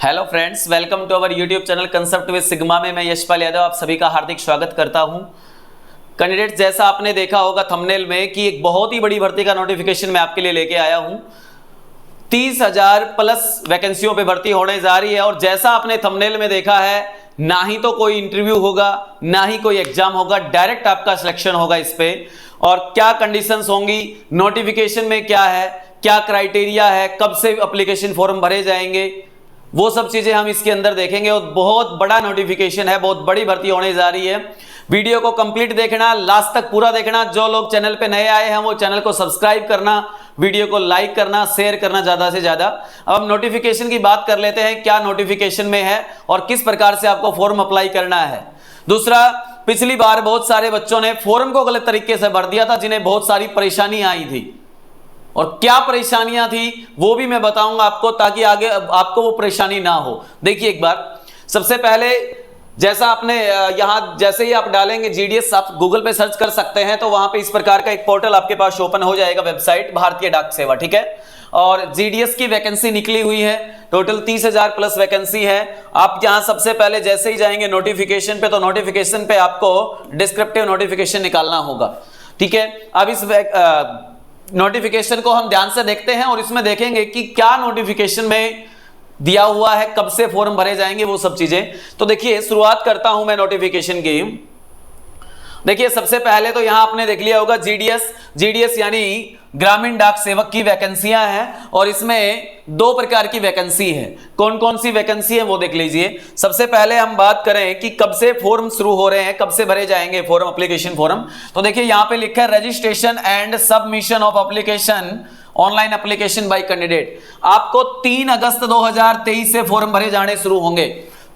Hello friends, welcome to our YouTube channel concept with sigma में मैं यशपाल यादव आप सभी का हार्दिक स्वागत करता हूं। कैंडिडेट, जैसा आपने देखा होगा थंबनेल में कि एक बहुत ही बड़ी भर्ती का नोटिफिकेशन मैं आपके लिए लेके आया हूं। 30,000 प्लस वैकेंसियों पे भर्ती होने जा रही है और जैसा आपने थंबनेल में देखा है, ना ही तो कोई इंटरव्यू होगा ना ही कोई एग्जाम होगा, डायरेक्ट आपका सिलेक्शन होगा इस पे। और क्या कंडीशंस होंगी, नोटिफिकेशन में क्या है, क्या क्राइटेरिया है, कब से एप्लीकेशन फॉर्म भरे जाएंगे, वो सब चीजें हम इसके अंदर देखेंगे। और बहुत बड़ा नोटिफिकेशन है, बहुत बड़ी भर्ती होने जा रही है। वीडियो को कंप्लीट देखना, लास्ट तक पूरा देखना। जो लोग चैनल पे नए आए हैं वो चैनल को सब्सक्राइब करना, वीडियो को लाइक करना, शेयर करना ज्यादा से ज्यादा। अब हम नोटिफिकेशन की बात कर लेते हैं, क्या नोटिफिकेशन में है और किस प्रकार से आपको फॉर्म अप्लाई करना है। दूसरा, पिछली बार बहुत सारे बच्चों ने फॉर्म को गलत तरीके से भर दिया था, जिन्हें बहुत सारी परेशानी आई थी, और क्या परेशानियां थी वो भी मैं बताऊंगा आपको, ताकि आगे आपको वो परेशानी ना हो। देखिए एक बार, सबसे पहले जैसा आपने यहां जैसे ही आप डालेंगे जीडीएस, आप गूगल पे सर्च कर सकते हैं, तो वहां पे इस प्रकार का एक पोर्टल आपके पास ओपन हो जाएगा, वेबसाइट भारतीय डाक सेवा, ठीक है। और जीडीएस की वैकेंसी निकली हुई है, टोटल 30,000 प्लस वैकेंसी है। आप यहां सबसे पहले जैसे ही जाएंगे नोटिफिकेशन पे, तो नोटिफिकेशन पे आपको डिस्क्रिप्टिव नोटिफिकेशन निकालना होगा, ठीक है। अब इस नोटिफिकेशन को हम ध्यान से देखते हैं और इसमें देखेंगे कि क्या नोटिफिकेशन में दिया हुआ है, कब से फॉर्म भरे जाएंगे, वो सब चीजें। तो देखिए, शुरुआत करता हूं मैं नोटिफिकेशन की। देखिए, सबसे पहले तो यहां आपने देख लिया होगा जीडीएस यानी ग्रामीण डाक सेवक की वैकेंसियां हैं, और इसमें दो प्रकार की वैकेंसी है। कौन कौन सी वैकेंसी है वो देख लीजिए। सबसे पहले हम बात करें कि कब से फॉर्म शुरू हो रहे हैं, कब से भरे जाएंगे फॉर्म, एप्लीकेशन फॉर्म। तो देखिए यहां पे लिखा है registration and submission of application online application by candidate. आपको 3 अगस्त 2023 से फॉर्म भरे जाने शुरू होंगे।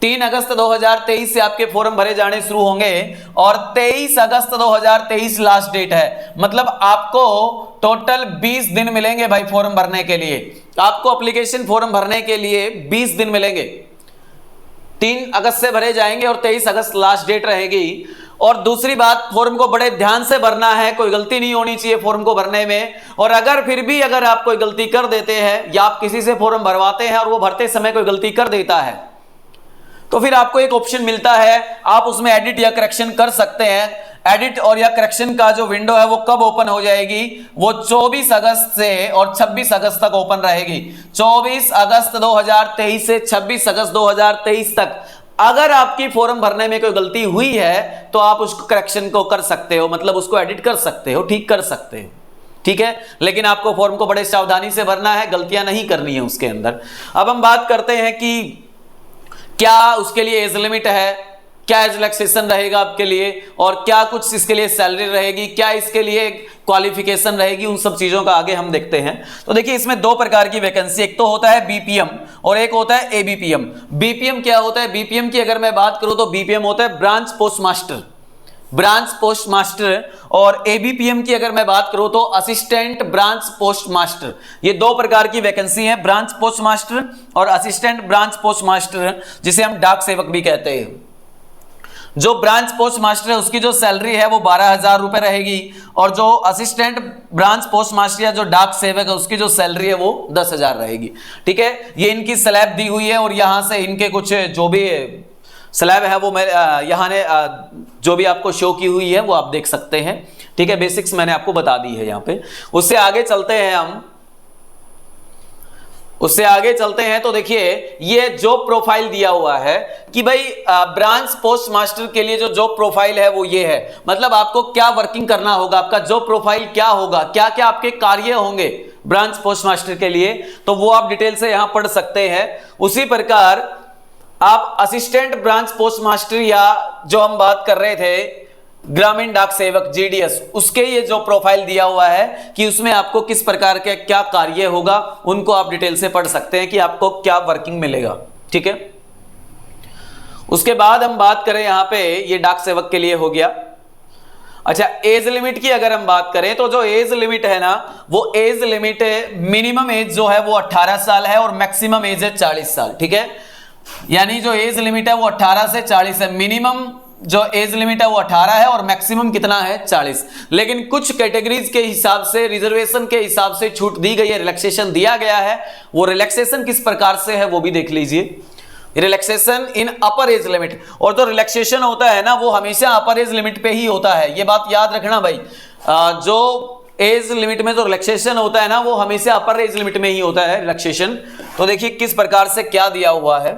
3 अगस्त 2023 से आपके फॉर्म भरे जाने शुरू होंगे और 23 अगस्त 2023 लास्ट डेट है। मतलब आपको टोटल 20 दिन मिलेंगे भाई फॉर्म भरने के लिए। आपको एप्लीकेशन फॉर्म भरने के लिए 20 दिन मिलेंगे। 3 अगस्त से भरे जाएंगे और 23 अगस्त लास्ट डेट रहेगी। और दूसरी बात, फॉर्म को बड़े ध्यान से भरना है, कोई गलती नहीं होनी चाहिए फॉर्म को भरने में। और अगर आप कोई गलती कर देते हैं या आप किसी से फॉर्म भरवाते हैं और वो भरते समय कोई गलती कर देता है, तो फिर आपको एक ऑप्शन मिलता है, आप उसमें एडिट या करेक्शन कर सकते हैं। एडिट और या करेक्शन का जो विंडो है वो कब ओपन हो जाएगी, वो 24 अगस्त से और 26 अगस्त तक ओपन रहेगी। 24 अगस्त 2023 से 26 अगस्त 2023 तक अगर आपकी फॉर्म भरने में कोई गलती हुई है तो आप उसको करेक्शन को कर सकते हो, मतलब उसको एडिट कर सकते हो, ठीक कर सकते हो, ठीक है। लेकिन आपको फॉर्म को बड़े सावधानी से भरना है, गलतियां नहीं करनी है उसके अंदर। अब हम बात करते हैं कि क्या उसके लिए एज लिमिट है, क्या एज रिलैक्सेशन रहेगा आपके लिए, और क्या कुछ इसके लिए सैलरी रहेगी, क्या इसके लिए क्वालिफिकेशन रहेगी, उन सब चीजों का आगे हम देखते हैं। तो देखिए, इसमें दो प्रकार की वैकेंसी, एक तो होता है बीपीएम और एक होता है एबीपीएम। बीपीएम क्या होता है? बीपीएम की अगर मैं बात करूं तो बीपीएम होता है ब्रांच पोस्ट मास्टर, और एबीपीएम की अगर मैं बात करूं तो असिस्टेंट ब्रांच पोस्ट मास्टर। ये दो प्रकार की वैकेंसी है, ब्रांच पोस्ट मास्टर और असिस्टेंट ब्रांच पोस्ट मास्टर, जिसे हम डाक सेवक भी कहते हैं। जो ब्रांच पोस्ट मास्टर है उसकी जो सैलरी है वो 12,000 रुपए रहेगी, और जो असिस्टेंट ब्रांच पोस्ट मास्टर या जो डाक सेवक है उसकी जो सैलरी है वो 10,000 रहेगी, ठीक है। ये इनकी स्लैब दी हुई है और यहां से इनके कुछ जो भी स्लैब है वो मैं यहाँ ने जो भी आपको शो की हुई है वो आप देख सकते हैं, ठीक है। बेसिक्स मैंने आपको बता दी है यहाँ पे। उससे आगे चलते हैं तो देखिए, ये जो प्रोफाइल दिया हुआ है कि भाई ब्रांच पोस्ट मास्टर के लिए जो जॉब प्रोफाइल है वो ये है। मतलब आपको क्या वर्किंग करना होगा, आपका जॉब प्रोफाइल क्या होगा, क्या क्या आपके कार्य होंगे ब्रांच पोस्ट मास्टर के लिए, तो वो आप डिटेल से यहां पढ़ सकते हैं। उसी प्रकार आप असिस्टेंट ब्रांच पोस्ट मास्टर या जो हम बात कर रहे थे ग्रामीण डाक सेवक जीडीएस, उसके ये जो प्रोफाइल दिया हुआ है कि उसमें आपको किस प्रकार के क्या कार्य होगा, उनको आप डिटेल से पढ़ सकते हैं कि आपको क्या वर्किंग मिलेगा, ठीक है। उसके बाद हम बात करें यहां पे, ये डाक सेवक के लिए हो गया। अच्छा, एज लिमिट की अगर हम बात करें तो जो एज लिमिट है ना, वो एज लिमिट मिनिमम एज जो है वो 18 साल है और मैक्सिमम एज है 40 साल, ठीक है। यानी जो एज लिमिट है वो 18 से 40 है, मिनिमम जो एज लिमिट है वो 18 है और मैक्सिमम कितना है 40। लेकिन कुछ कैटेगरीज के हिसाब से, रिजर्वेशन के हिसाब से छूट दी गई है, रिलैक्सेशन दिया गया है। वो रिलैक्सेशन किस प्रकार से है वो भी देख लीजिए। रिलैक्सेशन इन अपर एज लिमिट, और जो रिलैक्सेशन होता है ना वो हमेशा अपर एज लिमिट पे ही होता है, ये बात याद रखना भाई। जो एज लिमिट में जो रिलैक्सेशन होता है ना वो हमेशा अपर एज लिमिट में ही होता है रिलैक्सेशन। तो देखिए किस प्रकार से क्या दिया हुआ है।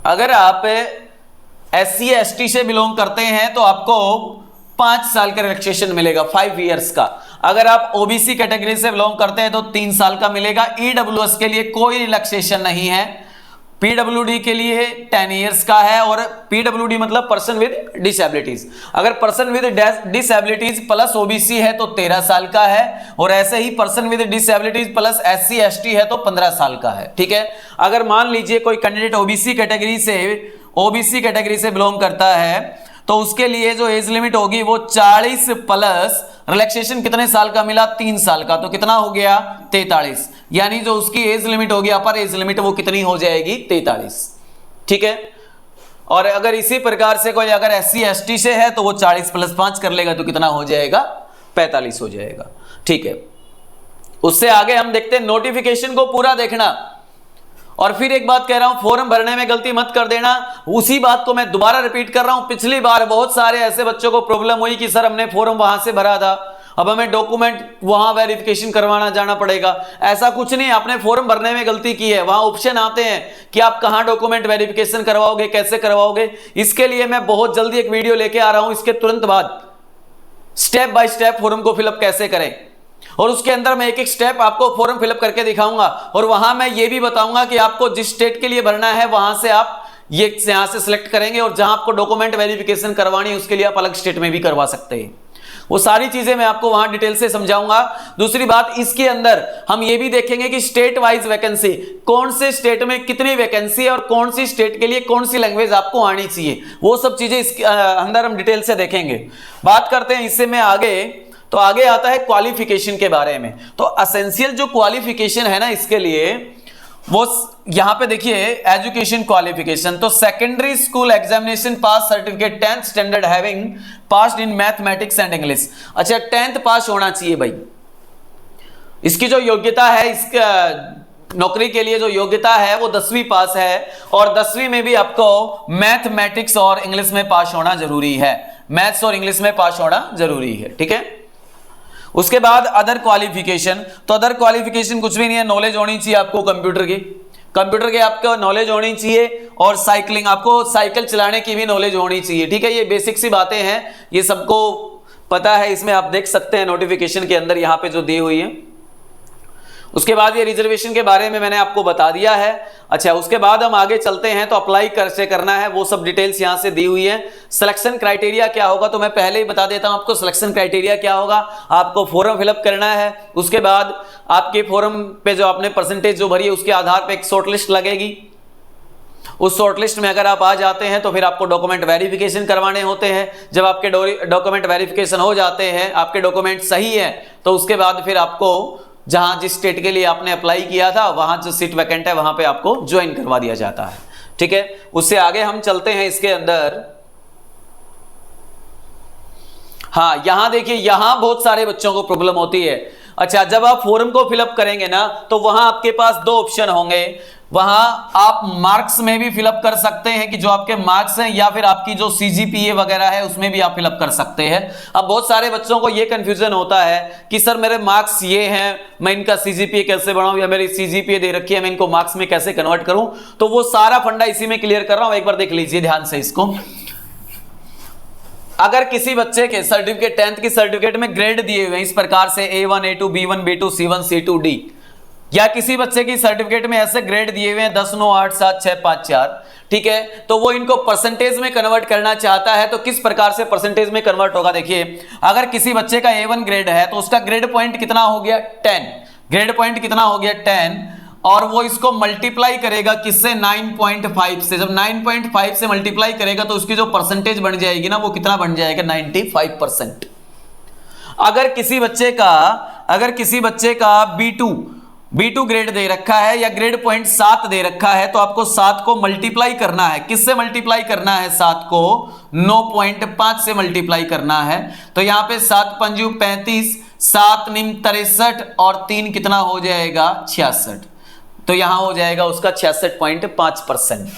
अगर आप SC ST से बिलोंग करते हैं तो आपको 5 साल का रिलैक्सेशन मिलेगा, 5 इयर्स का। अगर आप OBC कैटेगरी से बिलोंग करते हैं तो 3 साल का मिलेगा। EWS के लिए कोई रिलैक्सेशन नहीं है। PWD के लिए 10 इयर्स का है, और PWD मतलब पर्सन विद डिसेबिलिटीज। अगर person with disabilities plus OBC है तो 13 साल का है, और ऐसे ही person with disabilities plus SC ST है तो 15 साल का है। ठीक है, अगर मान लीजिए कोई कैंडिडेट OBC कैटेगरी से बिलोंग करता है तो उसके लिए जो एज लिमिट होगी वो 40 प्लस रिलैक्सेशन कितने साल का मिला, 3 साल का, तो कितना हो गया 43। यानी जो उसकी एज लिमिट होगी अपर एज लिमिट वो कितनी हो जाएगी 43। ठीक है, और अगर इसी प्रकार से कोई अगर SC ST से है तो वो 40 प्लस 5 कर लेगा तो कितना हो जाएगा 45 हो जाएगा। ठीक है, उससे आगे हम देखते हैं नोटिफिकेशन को पूरा देखना। और फिर एक बात कह रहा हूं, फॉर्म भरने में गलती मत कर देना। उसी बात को मैं दोबारा रिपीट कर रहा हूं। पिछली बार बहुत सारे ऐसे बच्चों को प्रॉब्लम हुई कि सर हमने फॉर्म वहां से भरा था, अब हमें डॉक्यूमेंट वहां वेरिफिकेशन करवाना जाना पड़ेगा। ऐसा कुछ नहीं, आपने फॉर्म भरने में गलती की है। वहां ऑप्शन आते हैं कि आप कहां डॉक्यूमेंट वेरिफिकेशन करवाओगे, कैसे करवाओगे। इसके लिए मैं बहुत जल्दी एक वीडियो लेके आ रहा हूं, इसके तुरंत बाद स्टेप बाय स्टेप फॉर्म को फिलअप कैसे करें, और उसके अंदर मैं एक एक स्टेप आपको फॉर्म फिलअप करके दिखाऊंगा। और वहां मैं ये भी बताऊंगा कि आपको जिस स्टेट के लिए भरना है वहां से आप ये यहां से सिलेक्ट करेंगे, और जहां आपको डॉक्यूमेंट वेरिफिकेशन करवानी है उसके लिए आप अलग स्टेट में भी करवा सकते हैं। वो सारी चीजें मैं आपको वहां डिटेल से समझाऊंगा। दूसरी बात, इसके अंदर हम ये भी देखेंगे कि स्टेट वाइज वैकेंसी, कौन से स्टेट में कितनी वैकेंसी है और कौन सी स्टेट के लिए कौन सी लैंग्वेज आपको आनी चाहिए, वो सब चीजें इसके अंदर हम डिटेल से देखेंगे। बात करते हैं इससे मैं आगे, तो आगे आता है क्वालिफिकेशन के बारे में। तो एसेंशियल जो क्वालिफिकेशन है ना इसके लिए, वो यहां पे देखिए एजुकेशन क्वालिफिकेशन। तो secondary school examination pass certificate 10th standard having passed in mathematics and English. अच्छा, 10th पास होना चाहिए भाई। इसकी जो योग्यता है, इसका नौकरी के लिए जो योग्यता है वो 10वीं पास है, और 10वीं में भी आपको मैथमेटिक्स और इंग्लिश में पास होना जरूरी है। मैथ्स और इंग्लिश में पास होना जरूरी है। ठीक है, उसके बाद अदर क्वालिफिकेशन। तो अदर क्वालिफिकेशन कुछ भी नहीं है, नॉलेज होनी चाहिए आपको कंप्यूटर की आपको नॉलेज होनी चाहिए, और साइकिलिंग, आपको साइकिल चलाने की भी नॉलेज होनी चाहिए। ठीक है, ये बेसिक सी बातें हैं, ये सबको पता है। इसमें आप देख सकते हैं नोटिफिकेशन के अंदर यहाँ पे जो दी हुई है। उसके बाद ये रिजर्वेशन के बारे में मैंने आपको बता दिया है। अच्छा, उसके बाद हम आगे चलते हैं, तो अप्लाई कैसे करना है वो सब डिटेल्स यहां से दी हुई है। सिलेक्शन क्राइटेरिया क्या होगा, तो मैं पहले ही बता देता हूं आपको। सिलेक्शन क्राइटेरिया क्या होगा, आपको फॉर्म फिलअप करना है, उसके बाद आपके फॉर्म पे जो आपने परसेंटेज जो भरी है उसके आधार पर एक शॉर्ट लिस्ट लगेगी। उस शॉर्ट लिस्ट में अगर आप आ जाते हैं तो फिर आपको डॉक्यूमेंट वेरिफिकेशन करवाने होते हैं। जब आपके डॉक्यूमेंट वेरिफिकेशन हो जाते हैं, आपके डॉक्यूमेंट सही है, तो उसके बाद फिर आपको जहां जिस स्टेट के लिए आपने अप्लाई किया था वहां जो सीट वैकेंट है वहां पे आपको ज्वाइन करवा दिया जाता है। ठीक है, उससे आगे हम चलते हैं इसके अंदर। हाँ, यहां देखिए, यहां बहुत सारे बच्चों को प्रॉब्लम होती है। अच्छा, जब आप फॉर्म को फिलअप करेंगे ना तो वहां आपके पास 2 ऑप्शन होंगे। वहां आप मार्क्स में भी फिलअप कर सकते हैं कि जो आपके मार्क्स हैं, या फिर आपकी जो CGPA वगैरह है उसमें भी आप फिलअप कर सकते हैं। अब बहुत सारे बच्चों को ये कंफ्यूजन होता है कि सर मेरे मार्क्स ये हैं, मैं इनका CGPA कैसे बढ़ाऊं, या मेरी CGPA दे रखी है मैं इनको मार्क्स में कैसे कन्वर्ट करूं। तो वो सारा फंडा इसी में क्लियर कर रहा हूं, एक बार देख लीजिए ध्यान से इसको। अगर किसी बच्चे के सर्टिफिकेट 10th की सर्टिफिकेट में ग्रेड दिए हुए हैं इस प्रकार से A1 A2 B1 B2 C1 C2 D, या किसी बच्चे की सर्टिफिकेट में ऐसे ग्रेड दिए हुए हैं 10 9 8 7 6 5 4, ठीक है, तो वो इनको परसेंटेज में कन्वर्ट करना चाहता है। तो किस प्रकार से परसेंटेज में कन्वर्ट होगा, देखिए अगर किसी बच्चे का A1 ग्रेड है तो उसका ग्रेड पॉइंट कितना हो गया 10, ग्रेड पॉइंट कितना हो गया 10, और वो इसको मल्टीप्लाई करेगा किससे 9.5 से। जब 9.5 से मल्टीप्लाई करेगा तो उसकी जो परसेंटेज बन जाएगी ना वो कितना बन जाएगा 95%। अगर किसी बच्चे का B2 ग्रेड दे रखा है या ग्रेड पॉइंट 7 दे रखा है तो आपको 7 को मल्टीप्लाई करना है, किससे मल्टीप्लाई करना है 7 को 9.5 से मल्टीप्लाई करना है। तो यहां पे 7 पंजू 35, 7 निम 63 और 3 कितना हो जाएगा 66। तो यहां हो जाएगा उसका 66.5%।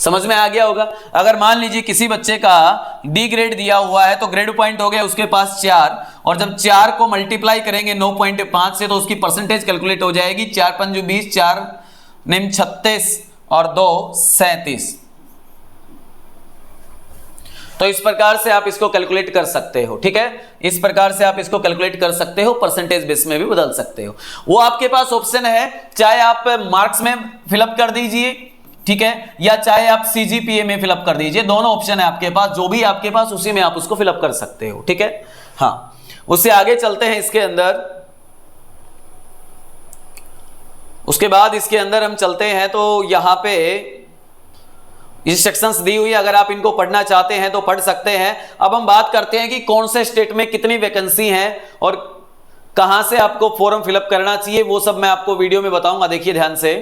समझ में आ गया होगा। अगर मान लीजिए किसी बच्चे का डी ग्रेड दिया हुआ है तो ग्रेड पॉइंट हो गया उसके पास 4, और जब 4 को मल्टीप्लाई करेंगे 9.5 से तो उसकी परसेंटेज कैलकुलेट हो जाएगी 4 5 20, 4 9 36 और 2 37। तो इस प्रकार से आप इसको कैलकुलेट कर सकते हो, ठीक है। इस प्रकार से आप इसको कैलकुलेट कर सकते हो, परसेंटेज बेस में भी बदल सकते हो। वो आपके पास ऑप्शन है, चाहे आप मार्क्स में फिलअप कर दीजिए, ठीक है, या चाहे आप सीजीपीए में फिलअप कर दीजिए, दोनों ऑप्शन है आपके पास, जो भी आपके पास उसी में आप उसको फिलअप कर सकते हो, ठीक है। हाँ, उससे आगे चलते हैं इसके अंदर। उसके बाद इसके अंदर हम चलते हैं तो यहां पे इंस्ट्रक्शंस दी हुई है, अगर आप इनको पढ़ना चाहते हैं तो पढ़ सकते हैं। अब हम बात करते हैं कि कौन से स्टेट में कितनी वैकेंसी है और कहां से आपको फॉर्म फिलअप करना चाहिए, वो सब मैं आपको वीडियो में बताऊंगा, देखिए ध्यान से।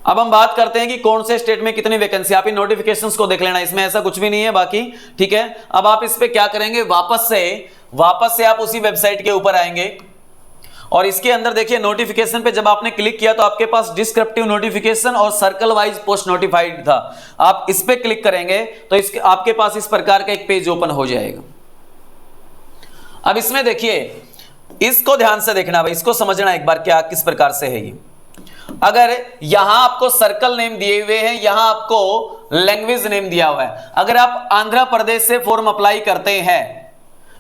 अब हम बात करते हैं कि कौन से स्टेट में कितनी वैकेंसी, आप इन नोटिफिकेशंस को देख लेना, इसमें ऐसा कुछ भी नहीं है बाकी, ठीक है। अब आप इस पे क्या करेंगे, वापस से आप उसी वेबसाइट के ऊपर आएंगे और इसके अंदर देखिए नोटिफिकेशन पे जब आपने क्लिक किया तो आपके पास डिस्क्रिप्टिव नोटिफिकेशन और सर्कल वाइज पोस्ट नोटिफाइड था। आप इस पे क्लिक करेंगे तो आपके पास इस प्रकार का एक पेज ओपन हो जाएगा। अब इसमें देखिए, इसको ध्यान से देखना भाई, इसको समझना एक बार क्या किस प्रकार से है ये। अगर यहां आपको सर्कल नेम दिए हुए हैं, यहां आपको लैंग्वेज नेम दिया हुआ है, अगर आप आंध्र प्रदेश से फॉर्म अप्लाई करते हैं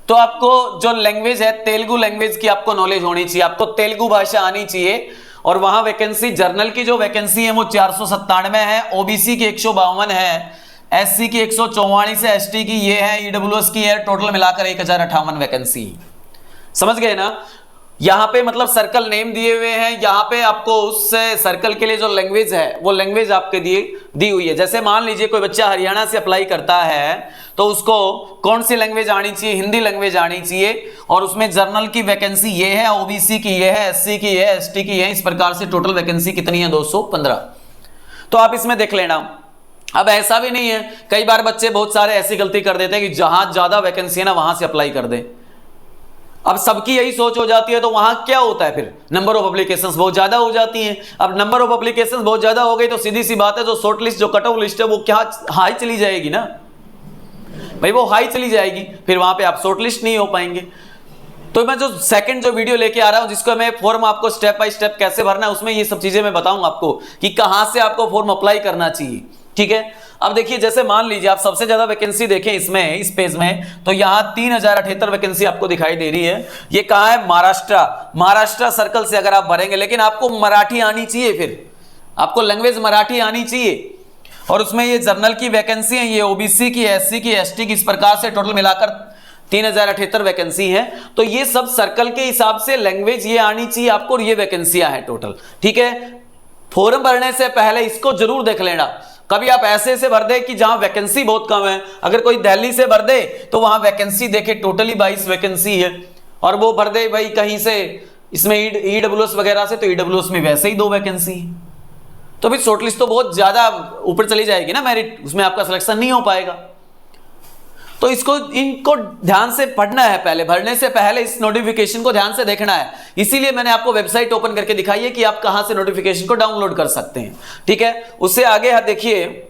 तो आपको जो लैंग्वेज है तेलुगु लैंग्वेज की आपको नॉलेज होनी चाहिए, आपको तेलुगु भाषा आनी चाहिए। और वहां वैकेंसी जनरल की जो वैकेंसी है वो 497 है, ओबीसी की 152 है, एससी की 144 है, एसटी की ये है, ईडब्ल्यूएस की है, टोटल मिलाकर 1058 वैकेंसी। समझ गए ना। यहां पे मतलब सर्कल नेम दिए हुए हैं, यहां पे आपको उस सर्कल के लिए जो लैंग्वेज है वो लैंग्वेज आपके दी हुई है। जैसे मान लीजिए कोई बच्चा हरियाणा से अप्लाई करता है तो उसको कौन सी लैंग्वेज आनी चाहिए, हिंदी लैंग्वेज आनी चाहिए, और उसमें जर्नल की वैकेंसी ये है, ओबीसी की ये है, एससी की है, एसटी की है, इस प्रकार से टोटल वैकेंसी कितनी है 215। तो आप इसमें देख लेना। अब ऐसा भी नहीं है, कई बार बच्चे बहुत सारे ऐसी गलती कर देते हैं कि जहां ज्यादा वैकेंसी है ना वहां से अप्लाई कर दे। अब सबकी यही सोच हो जाती है तो वहां क्या होता है, फिर नंबर ऑफ एप्लीकेशंस बहुत ज्यादा हो जाती हैं। अब नंबर ऑफ एप्लीकेशंस बहुत ज्यादा हो गई तो सीधी सी बात है, जो शॉर्ट लिस्ट जो कट ऑफ लिस्ट है वो क्या हाई चली जाएगी ना भाई, वो हाई चली जाएगी, फिर वहां पे आप शॉर्ट लिस्ट नहीं हो पाएंगे। तो मैं जो सेकंड जो वीडियो लेके आ रहा हूं जिसको मैं फॉर्म आपको स्टेप बाय स्टेप कैसे भरना है, उसमें ये सब चीजें मैं बताऊंगा आपको कि कहां से आपको फॉर्म अप्लाई करना चाहिए, ठीक है। अब देखिए, जैसे मान लीजिए आप सबसे ज्यादा वैकेंसी देखें इसमें, इस पेज में, तो यहां 3078 वैकेंसी आपको दिखाई दे रही है। ये कहां है, महाराष्ट्र सर्कल से अगर आप भरेंगे, लेकिन आपको मराठी आनी चाहिए, फिर आपको लैंग्वेज मराठी आनी चाहिए। और उसमें ये जर्नल की वैकेंसी है, ये ओबीसी की, एससी की, एसटी की, इस प्रकार से टोटल मिलाकर 3078 वैकेंसी है। तो ये सब सर्कल के हिसाब से लैंग्वेज ये आनी चाहिए आपको, और ये वैकेंसियां हैं टोटल, ठीक है। फॉर्म भरने से पहले इसको जरूर देख लेना। कभी आप ऐसे भर दे कि जहां वैकेंसी बहुत कम है, अगर कोई दिल्ली से भर दे तो वहां वैकेंसी देखे टोटली 22 वैकेंसी है, और वो भर दे भाई कहीं से इसमें ईडब्ल्यूएस वगैरह से, तो ईडब्ल्यूएस में वैसे ही 2 वैकेंसी है, तो भी शॉर्टलिस्ट तो बहुत ज्यादा ऊपर चली जाएगी ना मेरिट, उसमें आपका सिलेक्शन नहीं हो पाएगा। तो इनको ध्यान से पढ़ना है, पहले भरने से पहले इस नोटिफिकेशन को ध्यान से देखना है। इसीलिए मैंने आपको वेबसाइट ओपन करके दिखाई है कि आप कहां से नोटिफिकेशन को डाउनलोड कर सकते हैं, ठीक है। उससे आगे देखिए,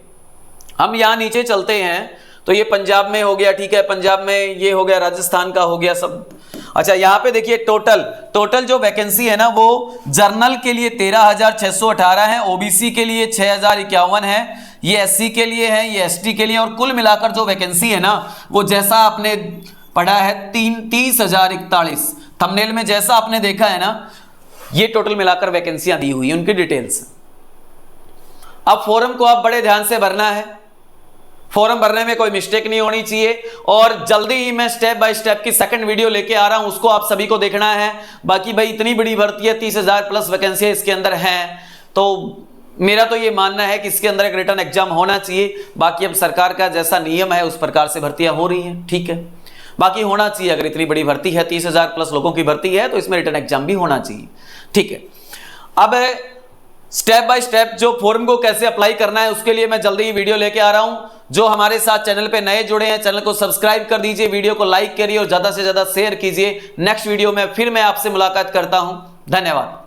हम यहां नीचे चलते हैं तो ये पंजाब में हो गया, ठीक है, पंजाब में ये हो गया, राजस्थान का हो गया सब। अच्छा, यहां पे देखिए टोटल जो वैकेंसी है ना वो जर्नल के लिए 13,618 है, ओबीसी के लिए 6,051 है, ये एससी के लिए है, ये एसटी के लिए, और कुल मिलाकर जो वैकेंसी है ना वो जैसा आपने पढ़ा है 30,041 थंबनेल में जैसा आपने देखा है ना, ये टोटल मिलाकर वैकेंसियां दी हुई है, उनकी डिटेल्स। अब फॉर्म को आप बड़े ध्यान से भरना है, फॉर्म भरने में कोई मिस्टेक नहीं होनी चाहिए, और जल्दी ही मैं स्टेप बाय स्टेप की सेकंड वीडियो लेके आ रहा हूं, उसको आप सभी को देखना है। बाकी भाई इतनी बड़ी भर्ती है, 30,000 प्लस वैकेंसी इसके अंदर हैं, तो मेरा तो ये मानना है कि इसके अंदर एक रिटर्न एग्जाम होना चाहिए। बाकी अब सरकार का जैसा नियम है उस प्रकार से भर्तियां हो रही हैं, ठीक है, बाकी होना चाहिए। अगर इतनी बड़ी भर्ती है, 30,000 प्लस लोगों की भर्ती है, तो इसमें रिटर्न एग्जाम भी होना चाहिए, ठीक है। अब स्टेप बाय स्टेप जो फॉर्म को कैसे अप्लाई करना है उसके लिए मैं जल्दी ही वीडियो लेके आ रहा हूं। जो हमारे साथ चैनल पे नए जुड़े हैं, चैनल को सब्सक्राइब कर दीजिए, वीडियो को लाइक करिए और ज्यादा से ज्यादा शेयर कीजिए। नेक्स्ट वीडियो में फिर मैं आपसे मुलाकात करता हूं, धन्यवाद।